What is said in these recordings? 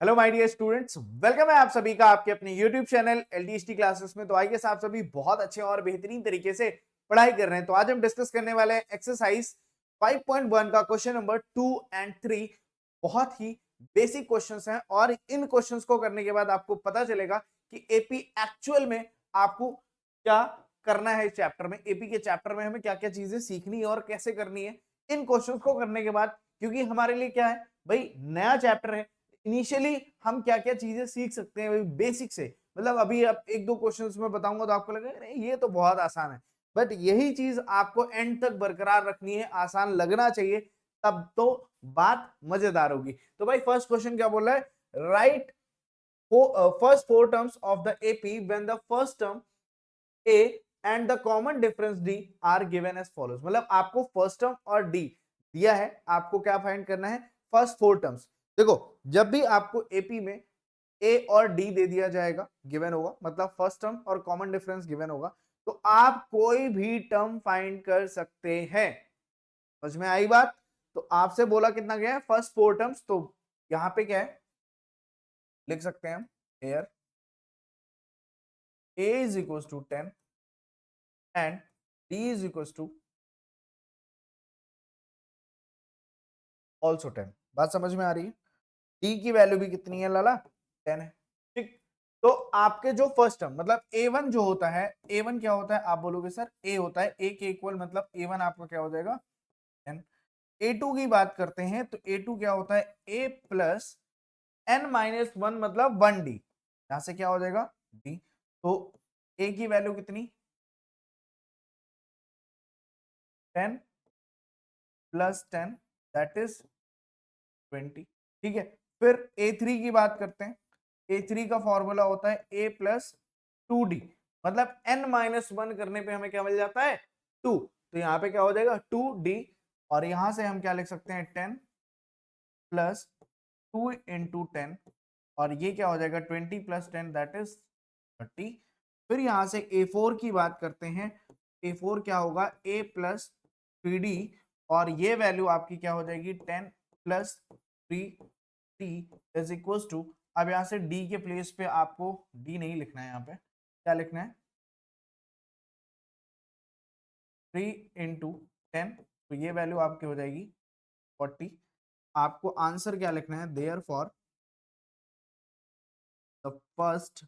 Hello my dear students, welcome है आप सभी का आपके अपने यूट्यूब चैनल एलडीएसटी क्लासेस में। तो आइए आप सभी बहुत अच्छे और बेहतरीन तरीके से पढ़ाई कर रहे हैं। तो आज हम डिस्कस करने वाले हैं एक्सरसाइज 5.1 का क्वेश्चन नंबर 2 एंड 3। बहुत ही बेसिक क्वेश्चंस हैं और इन क्वेश्चंस को करने के बाद आपको पता चलेगा कि एपी एक्चुअल में आपको क्या करना है। इस चैप्टर में, एपी के चैप्टर में हमें क्या क्या चीजें सीखनी है और कैसे करनी है इन क्वेश्चंस को करने के बाद। क्योंकि हमारे लिए क्या है भाई, नया चैप्टर है। इनिशियली हम क्या क्या चीजें सीख सकते हैं बेसिक से, मतलब अभी आप एक दो क्वेश्चंस में बताऊंगा तो आपको लगेगा नहीं ये तो बहुत आसान है, बट यही चीज आपको एंड तक बरकरार रखनी है, आसान लगना चाहिए, तब तो बात मजेदार होगी। तो भाई फर्स्ट क्वेश्चन क्या बोल रहा है, right first four terms of the AP when the first term A and the common difference D are given as follows. मतलब आपको फर्स्ट टर्म और डी दिया है, आपको क्या फाइंड करना है, फर्स्ट फोर टर्म्स। देखो, जब भी आपको एपी में ए और डी दे दिया जाएगा, गिवन होगा, मतलब फर्स्ट टर्म और कॉमन डिफरेंस गिवन होगा, तो आप कोई भी टर्म फाइंड कर सकते हैं। समझ में आई बात? तो आपसे बोला कितना गया है, फर्स्ट फोर टर्म्स। तो यहां पे क्या है, लिख सकते हैं हम hair a is equals to 10 and d is equals to also 10। बात समझ में आ रही है? डी की वैल्यू भी कितनी है लाला, 10 है। ठीक, तो आपके जो फर्स्ट टर्म मतलब a1 जो होता है, a1 क्या होता है, आप बोलोगे सर a होता है a के इक्वल, मतलब a1 आपका क्या हो जाएगा 10। a2 की बात करते हैं तो a2 क्या होता है a प्लस n माइनस 1 मतलब 1d, यहां से क्या हो जाएगा d। तो a की वैल्यू कितनी 10 प्लस 10 दैट इज 20। ठीक है, फिर a3 की बात करते हैं। a3 का फॉर्मूला होता है a प्लस 2d, मतलब n माइनस 1 करने पे हमें क्या मिल जाता है 2। तो यहाँ पे क्या हो जाएगा 2d, और यहां से हम क्या लिख सकते हैं 10 प्लस 2 इंटू 10, और ये क्या हो जाएगा 20 प्लस 10 दैट इज 30। फिर यहां से a4 की बात करते हैं। a4 क्या होगा a प्लस 3d, और ये वैल्यू आपकी क्या हो जाएगी 10 plus 3t is equal to, अब यहां से d के प्लेस पे आपको d नहीं लिखना है, यहाँ पे क्या लिखना है 3 इंटू 10, तो ये वैल्यू आपकी हो जाएगी 40। आपको आंसर क्या लिखना है, therefore the first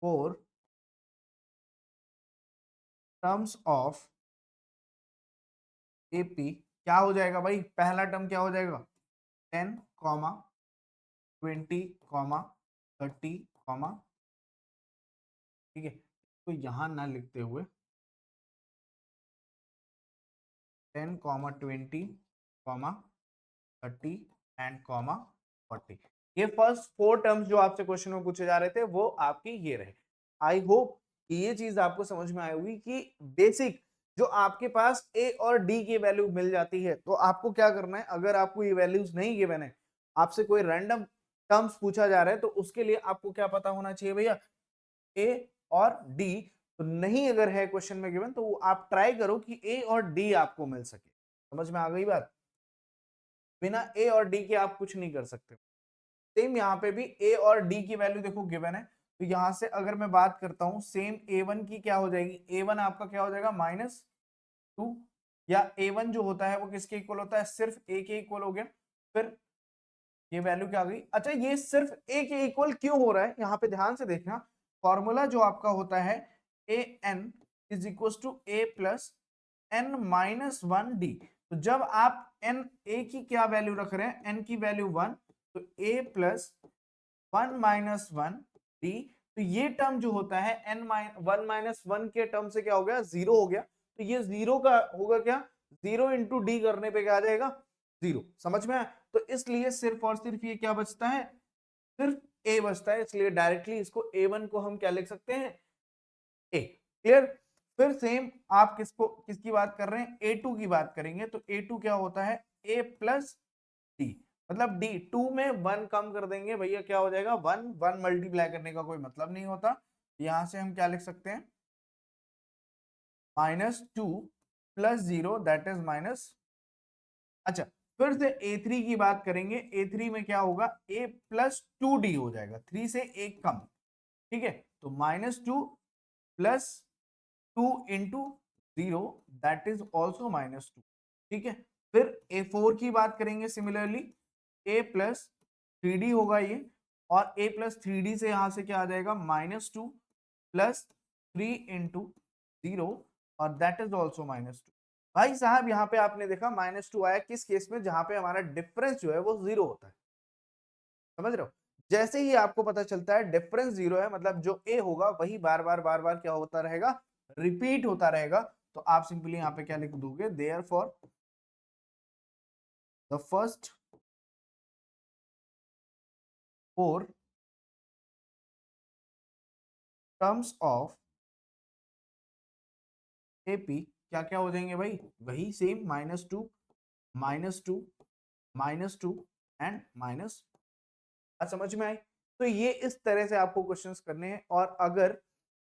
4 terms of AP क्या हो जाएगा भाई, पहला टर्म क्या हो जाएगा 10 कॉमा 20 कॉमा 30 कॉमा, ठीक है, तो यहां ना लिखते हुए 10 कॉमा 20 कॉमा 30 एंड कॉमा 40। ये फर्स्ट फोर टर्म्स जो आपसे क्वेश्चन में पूछे जा रहे थे वो आपकी ये रहे। आई होप कि ये चीज आपको समझ में आई होगी कि बेसिक जो आपके पास ए और डी की वैल्यू मिल जाती है तो आपको क्या करना है, अगर आपको ये वैल्यूज नहीं गिवन है, आपसे कोई रैंडम टर्म्स पूछा जा रहा है, तो उसके लिए आपको क्या पता होना चाहिए भैया, ए और डी। तो नहीं अगर है क्वेश्चन में गिवन तो आप ट्राई करो कि ए और डी आपको मिल सके। समझ में आ गई बात? बिना ए और डी के आप कुछ नहीं कर सकते। सेम यहाँ पे भी ए और डी की वैल्यू देखो गिवन है, तो यहां से अगर मैं बात करता हूं सेम a1 की क्या हो जाएगी, a1 आपका क्या हो जाएगा -2, या a1 जो होता है वो किसके इक्वल होता है, सिर्फ a के इक्वल हो गया। फिर ये वैल्यू क्या आ गई, अच्छा ये सिर्फ a के इक्वल क्यों हो रहा है, यहाँ पे ध्यान से देखना। फॉर्मूला जो आपका होता है A N is equal to A plus N minus 1d। तो जब आप n a की क्या वैल्यू रख रहे हैं, n की वैल्यू 1, तो a प्लस 1 माइनस 1d, तो ये टर्म जो होता है n 1 माइनस 1 के टर्म से क्या हो गया, जीरो हो गया। तो ये जीरो का होगा क्या, जीरो इंटू डी करने पे क्या आ जाएगा जीरो। समझ में आया? तो इसलिए सिर्फ और सिर्फ ये क्या बचता है, सिर्फ a बचता है, इसलिए डायरेक्टली इसको a1 को हम क्या लिख सकते हैं, a। क्लियर? फिर सेम आप किसकी बात कर रहे हैं, a2 की बात करेंगे, तो a2 क्या होता है a प्लस डी, मतलब डी 2 में 1 कम कर देंगे भैया, क्या हो जाएगा 1, 1 मल्टीप्लाई करने का कोई मतलब नहीं होता। यहां से हम क्या लिख सकते हैं -2 प्लस 0 दैट इज माइनस। अच्छा, फिर से a3 की बात करेंगे, a3 में क्या होगा, a प्लस 2d हो जाएगा, 3 से 1 कम, ठीक है, तो -2 plus 2 into 0 that is also -2, ठीक है। फिर a4 की बात करेंगे, सिमिलरली a प्लस 3d होगा ये, और a प्लस 3d से यहां से क्या आ जाएगा, -2 प्लस 3 इंटू 0 और दैट इज ऑल्सो -2। भाई साहब यहाँ पे आपने देखा -2 आया किस केस में, जहां पे हमारा डिफरेंस जो है वो 0 होता है, समझ रहे हो। जैसे ही आपको पता चलता है डिफरेंस 0 है, मतलब जो a होगा वही बार बार क्या होता रहेगा, रिपीट होता रहेगा, तो आप सिंपली यहाँ पे क्या लिख दोगे, therefore the first 4 terms of AP क्या क्या हो जाएंगे भाई, वही सेम, -2 -2 -2 एंड माइनस। समझ में आई। तो ये इस तरह से आपको क्वेश्चंस करने हैं, और अगर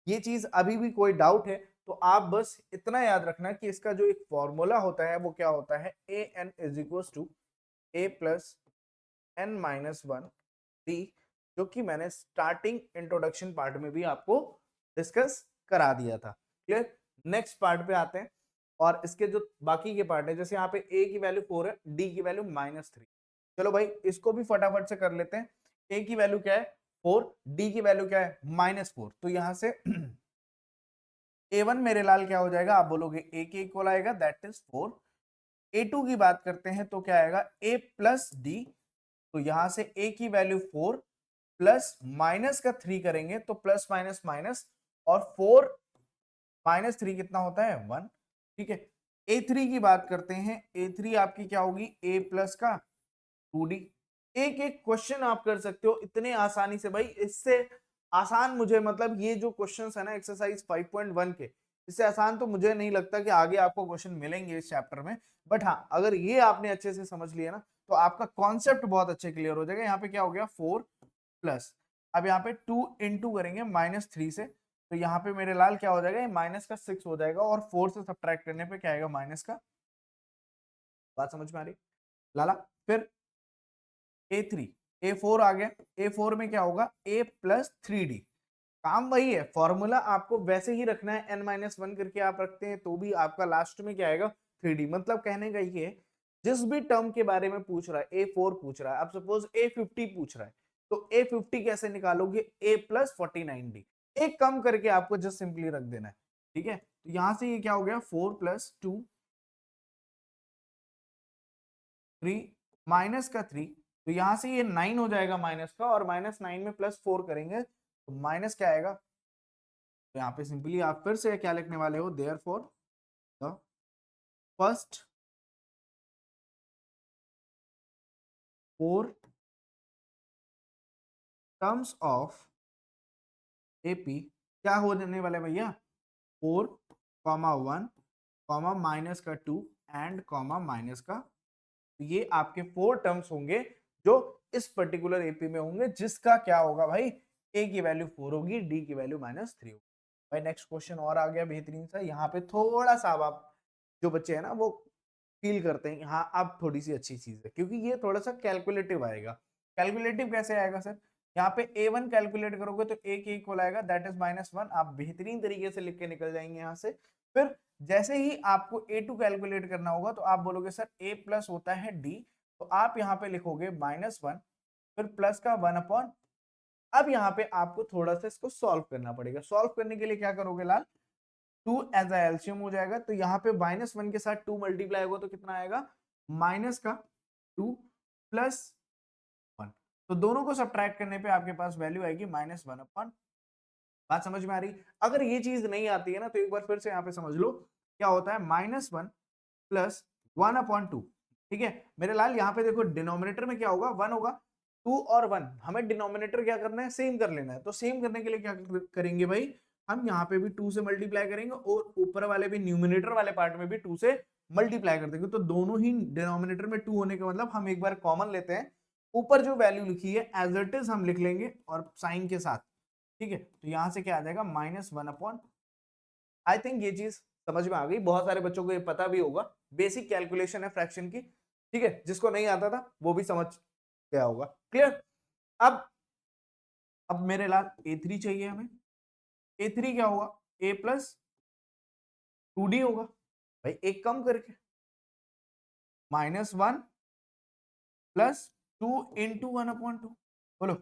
ये चीज अभी भी कोई डाउट है तो आप बस इतना याद रखना कि इसका जो एक फॉर्मूला होता है वो क्या होता है, A N is equal to A plus N minus one D, जो कि मैंने स्टार्टिंग इंट्रोडक्शन पार्ट में भी आपको डिस्कस करा दिया था। क्लियर। नेक्स्ट पार्ट पे आते हैं, और इसके जो बाकी के पार्ट है, जैसे यहाँ पे a की वैल्यू 4 है, d की वैल्यू -3। चलो भाई इसको भी फटाफट से कर लेते हैं। a की वैल्यू क्या है 4, d की वैल्यू क्या है -4, तो यहां से a1 मेरे लाल क्या हो जाएगा, आप बोलोगे a के इक्वल आएगा, दैट इज 4। a2 की बात करते हैं तो क्या आएगा, a प्लस d, तो यहां से a की वैल्यू 4 प्लस माइनस का 3 करेंगे तो प्लस माइनस माइनस, और 4 -3 कितना होता है 1, ठीक है। a3 की बात करते हैं, a3 आपकी क्या होगी, a प्लस का 2d। एक एक क्वेश्चन आप कर सकते हो इतने आसानी से भाई, इससे आसान मुझे, मतलब ये जो क्वेश्चंस है ना एक्सरसाइज 5.1 के, इससे आसान तो मुझे नहीं लगता कि आगे आपको क्वेश्चन मिलेंगे इस चैप्टर में। बट हाँ, अगर ये आपने अच्छे से समझ लिया ना तो आपका कॉन्सेप्ट बहुत अच्छे क्लियर हो जाएगा। यहाँ पे क्या हो गया 4 प्लस, अब यहाँ पे 2 इंटू करेंगे -3 से, तो यहाँ पे मेरे लाल क्या हो जाएगा, ये माइनस का 6 हो जाएगा, और 4 से सब्ट्रैक्ट करने पे क्या आएगा, माइनस का। बात समझ में आ रही लाला। फिर a3 a4 आ गया, a4 में क्या होगा, a प्लस 3d, काम वही है, फॉर्मूला आपको वैसे ही रखना है, n-1 करके आप रखते हैं तो भी आपका लास्ट में क्या आएगा 3d। मतलब कहने का ये, जिस भी टर्म के बारे में पूछ रहा है, a4 पूछ रहा है, अब सपोज a50 पूछ रहा है, तो a50 कैसे निकालोगे, a प्लस 49d, एक कम करके आपको जस्ट सिंपली रख देना है, ठीक है। तो यहां से ये क्या हो गया 4 प्लस 2 3 माइनस का 3, तो यहां से ये 9 हो जाएगा माइनस का, और -9 में +4 करेंगे तो माइनस क्या आएगा, तो यहाँ पे सिंपली आप फिर से क्या लिखने वाले हो, therefore the first 4 terms of AP क्या हो जाने वाला है भैया, 4 1 माइनस का 2 एंड माइनस का, तो ये आपके 4 टर्म्स होंगे जो इस पर्टिकुलर एपी में होंगे, जिसका क्या होगा भाई, ए की वैल्यू 4 होगी, डी की वैल्यू -3 होगी। भाई नेक्स्ट क्वेश्चन और आ गया बेहतरीन सा, यहाँ पे थोड़ा सा अब आप जो बच्चे हैं ना वो फील करते हैं हाँ अब थोड़ी सी अच्छी चीज है, क्योंकि ये थोड़ा सा कैलकुलेटिव आएगा। कैलकुलेटिव कैसे आएगा सर, यहाँ पे a1 कैलकुलेट करोगे तो a के इक्वल आएगा, दैट इज -1, आप बेहतरीन तरीके से लिख के निकल जाएंगे यहाँ से। फिर जैसे ही आपको a2 कैलकुलेट करना होगा तो आप बोलोगे सर a प्लस होता है d, तो आप यहाँ पे लिखोगे -1 फिर प्लस का 1 अब यहाँ पे आपको थोड़ा सा इसको सॉल्व करना पड़ेगा। सॉल्व करने के लिए क्या करोगे लाल, 2 एज अ एलसीएम हो जाएगा, तो यहाँ पे -1 के साथ 2 मल्टीप्लाई होगा तो कितना आएगा, माइनस का 2 प्लस 1, तो दोनों को सब्ट्रैक्ट करने पे आपके पास वैल्यू आएगी -1। बात समझ में आ रही। अगर ये चीज नहीं आती है ना तो एक बार फिर से यहाँ पे समझ लो क्या होता है, -1 प्लस 1/2, ठीक है मेरे लाल। यहाँ पे देखो डिनोमिनेटर में क्या होगा 1 होगा, 2 और 1, हमें डिनोमिनेटर क्या करना है, सेम कर लेना है। तो सेम करने के लिए क्या करेंगे भाई, हम यहाँ पे भी 2 से मल्टीप्लाई करेंगे, और ऊपर वाले भी न्यूमिनेटर वाले पार्ट में भी 2 से मल्टीप्लाई कर देंगे, तो दोनों ही डिनोमिनेटर में 2 होने का मतलब हम एक बार कॉमन लेते हैं, ऊपर जो वैल्यू लिखी है एज इट इज हम लिख लेंगे और साइन के साथ, ठीक है। तो यहाँ से क्या आ जाएगा -1। आई थिंक ये चीज समझ में आ गई, बहुत सारे बच्चों को ये पता भी होगा, बेसिक कैलकुलेशन है फ्रैक्शन की। ठीक है, जिसको नहीं आता था वो भी समझ गया होगा। क्लियर? अब मेरे लाल A3 चाहिए हमें। A3 क्या होगा? A प्लस 2D होगा भाई, एक कम करके -1 प्लस 2 इंटू 1/2। बोलो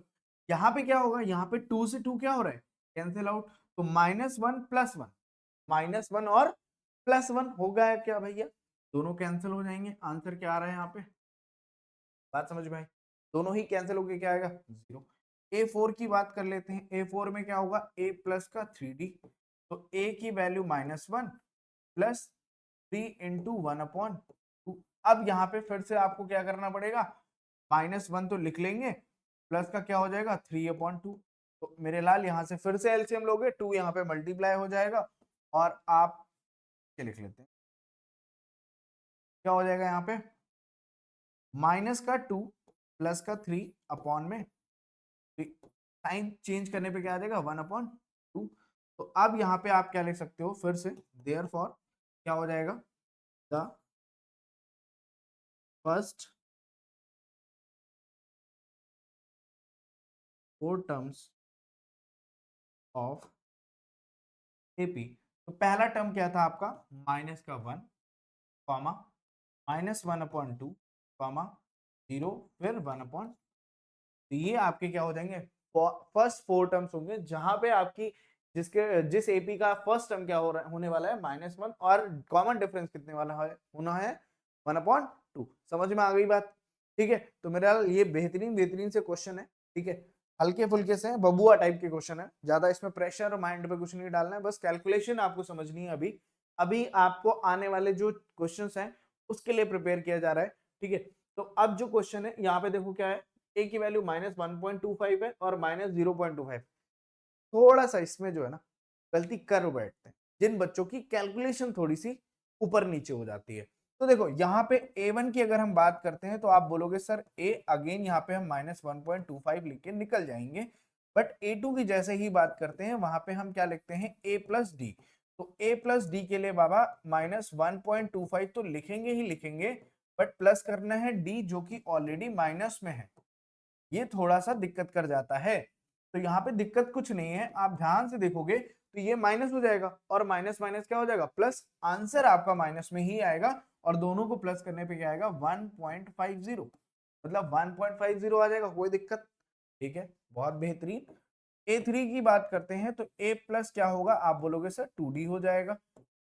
यहाँ पे क्या होगा? यहाँ पे 2 से 2 क्या हो रहा है? Cancel out. तो -1 प्लस 1, -1 और +1 हो गया क्या भैया? दोनों कैंसिल हो जाएंगे। आंसर क्या आ रहा है यहाँ पे? बात समझ में आई? दोनों ही कैंसिल होके क्या आएगा? 0। A4 की बात कर लेते हैं। A4 में क्या होगा? A प्लस का 3D, तो A की वैल्यू -1 प्लस 3 इंटू 1/2। अब यहाँ पे फिर से आपको क्या करना पड़ेगा? -1 तो लिख लेंगे, प्लस का क्या हो जाएगा? 3/2। तो मेरे लाल यहाँ से फिर से एलसीएम लोगे, 2 यहाँ पे मल्टीप्लाई हो जाएगा और आप क्या लिख लेते हैं? क्या हो जाएगा यहाँ पे? माइनस का 2 प्लस का 3 अपॉन में साइन चेंज करने पे क्या आ जाएगा? 1/2। तो अब यहाँ पे आप क्या लिख सकते हो फिर से? देयरफॉर क्या हो जाएगा? The first 4 terms of AP. तो पहला टर्म क्या था आपका? माइनस का 1 कॉमा -1/2 कॉमा 0 फिर 1/, तो ये आपके क्या हो जाएंगे? फर्स्ट 4 टर्म्स होंगे, जहां पे आपकी जिस एपी का फर्स्ट टर्म क्या होने वाला है? -1 और कॉमन डिफरेंस कितने वाला है? होना है 1/2। समझ में आ गई बात? ठीक है, तो मेरा ये बेहतरीन बेहतरीन से क्वेश्चन है। ठीक है, हल्के फुल्के से बबुआ टाइप के क्वेश्चन है, ज्यादा इसमें प्रेशर और माइंड पे कुछ नहीं डालना है, बस कैलकुलेशन आपको समझनी है। अभी अभी आपको आने वाले जो क्वेश्चंस हैं उसके लिए प्रिपेयर किया जा रहा है। ठीक है, तो अब जो क्वेश्चन है यहाँ पे देखो क्या है? ए की वैल्यू -1.25 है और -0.25। थोड़ा सा इसमें जो है ना गलती कर बैठते हैं जिन बच्चों की कैलकुलेशन थोड़ी सी ऊपर नीचे हो जाती है। तो देखो यहाँ पे A1 की अगर हम बात करते हैं तो आप बोलोगे सर ए अगेन यहाँ पे हम -1.25 लिख के निकल जाएंगे, बट A2 की जैसे ही बात करते हैं वहां पे हम क्या लिखते हैं? A plus D. तो A प्लस डी के लिए बाबा -1.25 तो लिखेंगे ही लिखेंगे, बट प्लस करना है D जो कि ऑलरेडी माइनस में है। ये थोड़ा सा दिक्कत कर जाता है। तो यहाँ पे दिक्कत कुछ नहीं है, आप ध्यान से देखोगे तो ये माइनस हो जाएगा और माइनस माइनस क्या हो जाएगा? प्लस। आंसर आपका माइनस में ही आएगा और दोनों को प्लस करने पे क्या आएगा? 1.50, मतलब 1.50 आ जाएगा, कोई दिक्कत? ठीक है, बहुत बेहतरीन। A3 की बात करते हैं तो A प्लस क्या होगा? आप बोलोगे सर 2D हो जाएगा,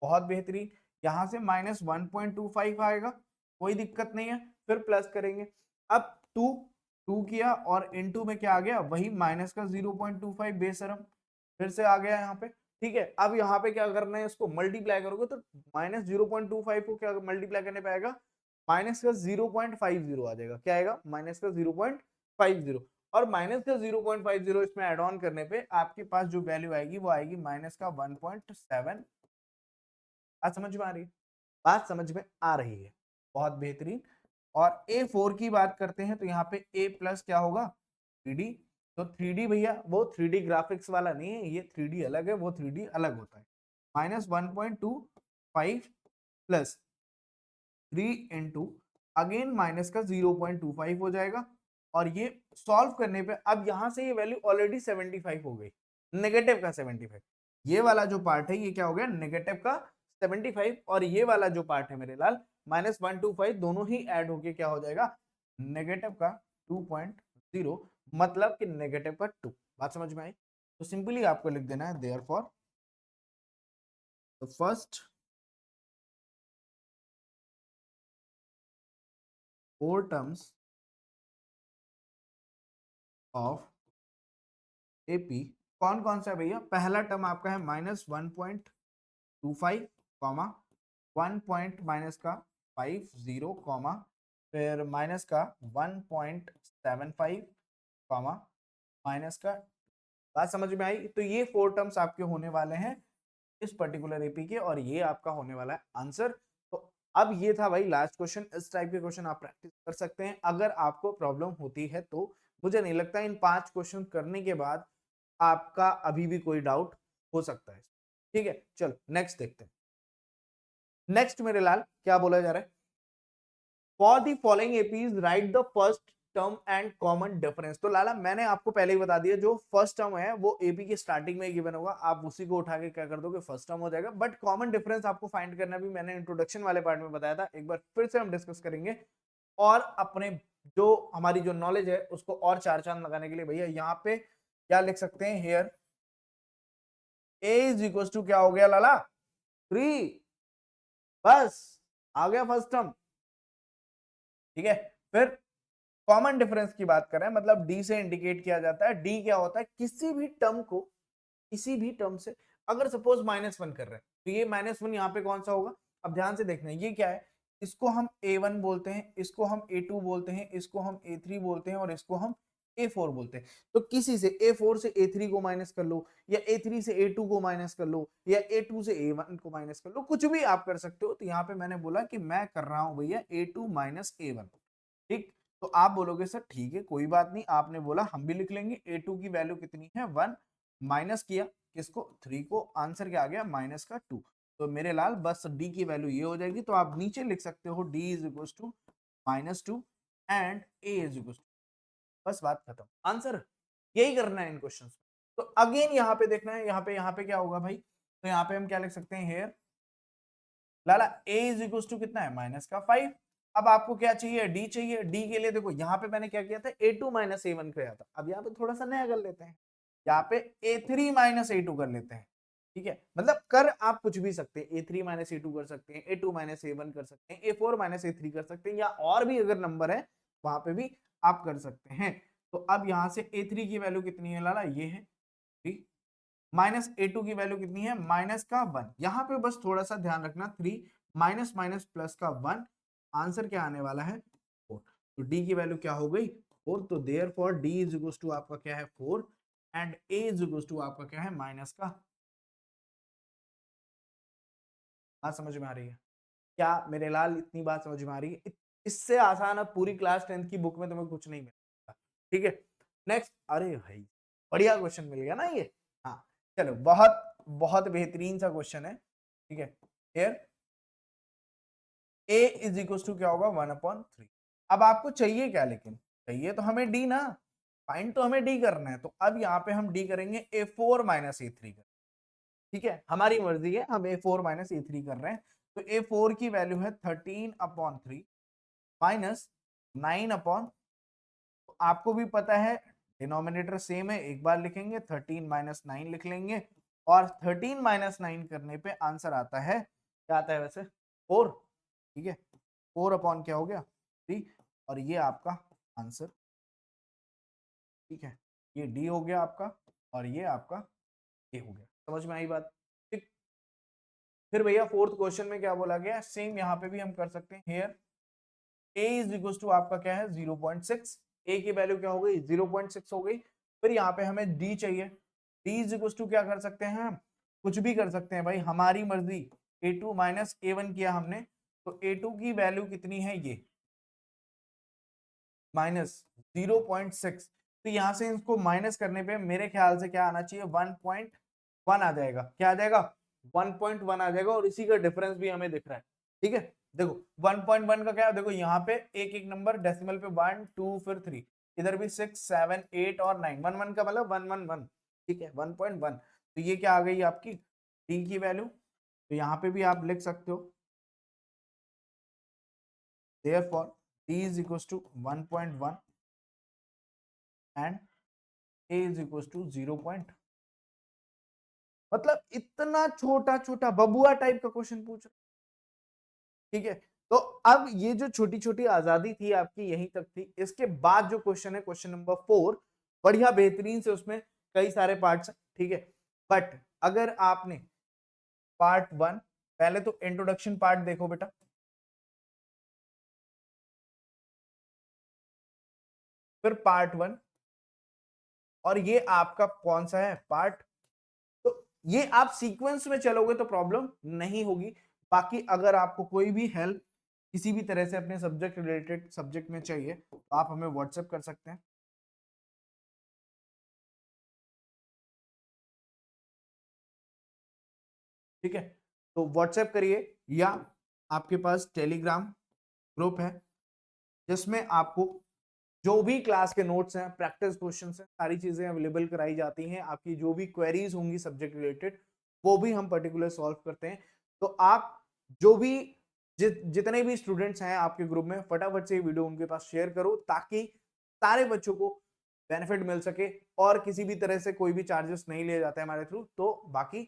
बहुत बेहतरीन। यहाँ से -1.25 आएगा, कोई दिक्कत नहीं है, फिर प्लस करेंगे। अब 2 किया और इनटू में क्या आ गया? वही माइनस का 0.25 बेशरम, फिर से आ गया यहाँ पे। ठीक है, अब यहाँ पे क्या करना है? इसको मल्टीप्लाई करोगे तो -0.25 को क्या मल्टीप्लाई करने पे आएगा? माइनस का 0.50 आ जाएगा। क्या आएगा? माइनस का 0.50, और माइनस का 0.50 इसमें एड ऑन करने पे आपके पास जो वैल्यू आएगी वो आएगी माइनस का 1.7। बात समझ में आ रही है? बात समझ में आ रही है, बहुत बेहतरीन। और A4 की बात करते हैं तो यहाँ पे A प्लस क्या होगा? 3D। तो 3D भैया वो 3D ग्राफिक्स वाला नहीं है, ये 3D अलग है, वो 3D अलग होता है। -1.25 प्लस 3 इंटू अगेन माइनस का 0.25 हो जाएगा, और ये सॉल्व करने पे अब यहां से ये वैल्यू ऑलरेडी 75 हो गई, नेगेटिव का 75। ये वाला जो पार्ट है ये क्या हो गया? नेगेटिव का 75, और ये वाला जो पार्ट है मेरे लाल -125, दोनों ही ऐड होके क्या हो जाएगा? नेगेटिव का 2.0, मतलब कि नेगेटिव का 2। बात समझ में आई? तो सिंपली आपको लिख देना है therefore the first 4 terms of AP कौन कौन सा है भैया? पहला टर्म आपका है -1.25 कॉमा 1 पॉइंट माइनस का 50 कॉमा फिर माइनस का 1.75 कॉमा माइनस का। बात समझ में आई? तो ये 4 टर्म्स आपके होने वाले हैं इस पर्टिकुलर एपी के, और ये आपका होने वाला है आंसर। तो अब ये था भाई लास्ट क्वेश्चन। इस टाइप के क्वेश्चन आप प्रैक्टिस कर सकते हैं अगर आपको प्रॉब्लम होती है तो। मुझे नहीं लगता इन 5 क्वेश्चन करने के बाद आपका अभी भी कोई डाउट हो सकता है। ठीक है, चलो नेक्स्ट देखते हैं। नेक्स्ट मेरे लाल क्या बोला जा रहा है? For the following APs right the first term and common difference. तो लाला मैंने आपको पहले ही बता दिया, जो फर्स्ट टर्म है वो एपी के स्टार्टिंग में गिवन होगा, आप उसी को उठा के क्या कर दोगे, फर्स्ट टर्म हो जाएगा। बट कॉमन डिफरेंस आपको फाइंड करना भी मैंने इंट्रोडक्शन वाले पार्ट में बताया था, एक बार फिर से हम डिस्कस करेंगे और अपने जो हमारी जो नॉलेज है उसको और चार चांद लगाने के लिए भैया यहाँ पे क्या लिख सकते हैं, here A is equal to क्या हो गया लाला, 3, बस आ गया फर्स्ट टर्म। ठीक है, फिर कॉमन डिफरेंस की बात करें, मतलब डी से इंडिकेट किया जाता है। डी क्या होता है, किसी भी टर्म को, किसी भी टर्म से अगर सपोज -1 कर रहे हैं तो ये -1 यहाँ पे कौन सा होगा, अब ध्यान से देखना ये क्या है, इसको हम A1 बोलते हैं, इसको हम A2 बोलते हैं, इसको हम A3 बोलते हैं और इसको हम A4 बोलते हैं। तो किसी से A4 से A3 को माइनस कर लो, या A3 से A2 को माइनस कर लो, या A2 से A1 को माइनस कर लो, कुछ भी आप कर सकते हो। तो यहाँ पे मैंने बोला कि मैं कर रहा हूं भैया A2 माइनस A1। ठीक, तो आप बोलोगे सर ठीक है कोई बात नहीं, आपने बोला हम भी लिख लेंगे। A2 की वैल्यू कितनी है 1, माइनस किया किसको, 3 को, आंसर क्या आ गया माइनस का 2। तो मेरे लाल बस डी की वैल्यू ये हो जाएगी। तो आप नीचे लिख सकते हो D is equal to -2 and A is equal to, बस बात खत्म, आंसर यही करना है इन क्वेश्चन। तो अगेन यहाँ पे देखना है, यहाँ पे क्या होगा भाई, तो यहाँ पे हम क्या लिख सकते हैं, हेयर लाला a इज इक्वल टू कितना है -5। अब आपको क्या चाहिए, d चाहिए। d के लिए देखो यहाँ पे मैंने क्या किया था, a2 माइनस A1 किया था। अब यहाँ पे थोड़ा सा नया कर लेते हैं, यहाँ पे A3 माइनस A2 कर लेते हैं। ठीक है, मतलब कर आप कुछ भी सकते हैं, A3 माइनस A2 कर सकते हैं, A2 माइनस A1 कर सकते हैं, A4 माइनस A3 कर सकते हैं, या और भी अगर नंबर है वहां पे भी आप कर सकते हैं। तो अब यहाँ से A3 की वैल्यू कितनी है लाला, ये है 3, माइनस A2 की वैल्यू कितनी है माइनस का 1। यहाँ पे बस थोड़ा सा ध्यान रखना, 3 माइनस माइनस प्लस का 1, आंसर क्या आने वाला है 4। तो D की वैल्यू क्या हो गई 4। तो therefore D is equal to आपका क्या है 4 and A is equal to आपका क्या है माइनस का। बात समझ में आ रही है क्या मेरे लाल, इतनी बात समझ में आ रही है, इससे आसान अब पूरी क्लास 10th की बुक में तुम्हें कुछ नहीं मिलेगा। ठीक है, नेक्स्ट, अरे भाई बढ़िया क्वेश्चन मिल गया ना ये। हाँ चलो, बहुत बहुत बेहतरीन सा क्वेश्चन है। ठीक है, here a is equal to क्या होगा 1/3। अब आपको चाहिए क्या, लेकिन चाहिए तो हमें d ना, फाइंड तो हमें d करना है। तो अब यहाँ पे हम d करेंगे A4 माइनस A3 कर, ठीक है हमारी मर्जी है, हम A4 माइनस A3 कर रहे हैं। तो A4 की वैल्यू है 13/3 माइनस 9 तो आपको भी पता है डिनोमिनेटर सेम है, एक बार लिखेंगे 13 माइनस 9 लिख लेंगे, और 13 माइनस 9 करने पे आंसर आता है, क्या आता है वैसे 4। ठीक है, 4 क्या हो गया 3, और ये आपका आंसर। ठीक है, ये डी हो गया आपका और ये आपका ए हो गया। समझ में आई बात। ठीक, फिर भैया फोर्थ क्वेश्चन में क्या बोला गया, सेम यहाँ पे भी हम कर सकते हैं। Here a is equal to आपका क्या है 0.6, a की वैल्यू क्या हो गई 0.6 हो गई। फिर यहाँ पे हमें d चाहिए, d इज इक्वल टू क्या कर सकते हैं हम, कुछ भी कर सकते हैं भाई, हमारी मर्जी। A2 माइनस A1 किया हमने, तो A2 की वैल्यू कितनी है ये -0.6। तो यहाँ से इसको माइनस करने पे मेरे ख्याल से क्या आना चाहिए 1.1 आ जाएगा। क्या आ जाएगा 1.1 आ जाएगा, और इसी का डिफरेंस भी हमें दिख रहा है। ठीक है, देखो 1.1 का क्या है, देखो यहाँ पे एक एक नंबर डेसिमल पे 1 2 फिर 3, इधर भी 6 7 8 और 9, 1 1 का मतलब 1 1 1। ठीक है 1.1, तो ये क्या आ गई आपकी डी की वैल्यू। तो यहाँ पे भी आप लिख सकते हो therefore d is equals to 1.1 and a is equals to 0. मतलब इतना छोटा छोटा बबुआ टाइप का क्वेश्चन पूछ। ठीक है, तो अब ये जो छोटी छोटी आजादी थी आपकी यहीं तक थी। इसके बाद जो क्वेश्चन है क्वेश्चन नंबर 4, बढ़िया बेहतरीन से, उसमें कई सारे पार्ट्स हैं। ठीक है, बट अगर आपने पार्ट 1 पहले तो इंट्रोडक्शन पार्ट देखो बेटा, फिर पार्ट 1, और ये आपका कौन सा है पार्ट, तो ये आप सीक्वेंस में चलोगे तो प्रॉब्लम नहीं होगी। बाकी अगर आपको कोई भी हेल्प किसी भी तरह से अपने सब्जेक्ट रिलेटेड सब्जेक्ट में चाहिए तो आप हमें व्हाट्सएप कर सकते हैं। ठीक है, तो व्हाट्सएप करिए, या आपके पास टेलीग्राम ग्रुप है, जिसमें आपको जो भी क्लास के नोट्स हैं, प्रैक्टिस क्वेश्चंस हैं, सारी चीजें अवेलेबल कराई जाती हैं। आपकी जो भी क्वेरीज होंगी सब्जेक्ट रिलेटेड वो भी हम पर्टिकुलर सॉल्व करते हैं। तो आप जो भी जितने भी स्टूडेंट्स हैं आपके ग्रुप में, फटाफट से ये वीडियो उनके पास शेयर करो ताकि सारे बच्चों को बेनिफिट मिल सके और किसी भी तरह से कोई भी चार्जेस नहीं लिए जाते हैं हमारे थ्रू। तो बाकी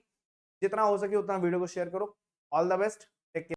जितना हो सके उतना वीडियो को शेयर करो। All the best, take care.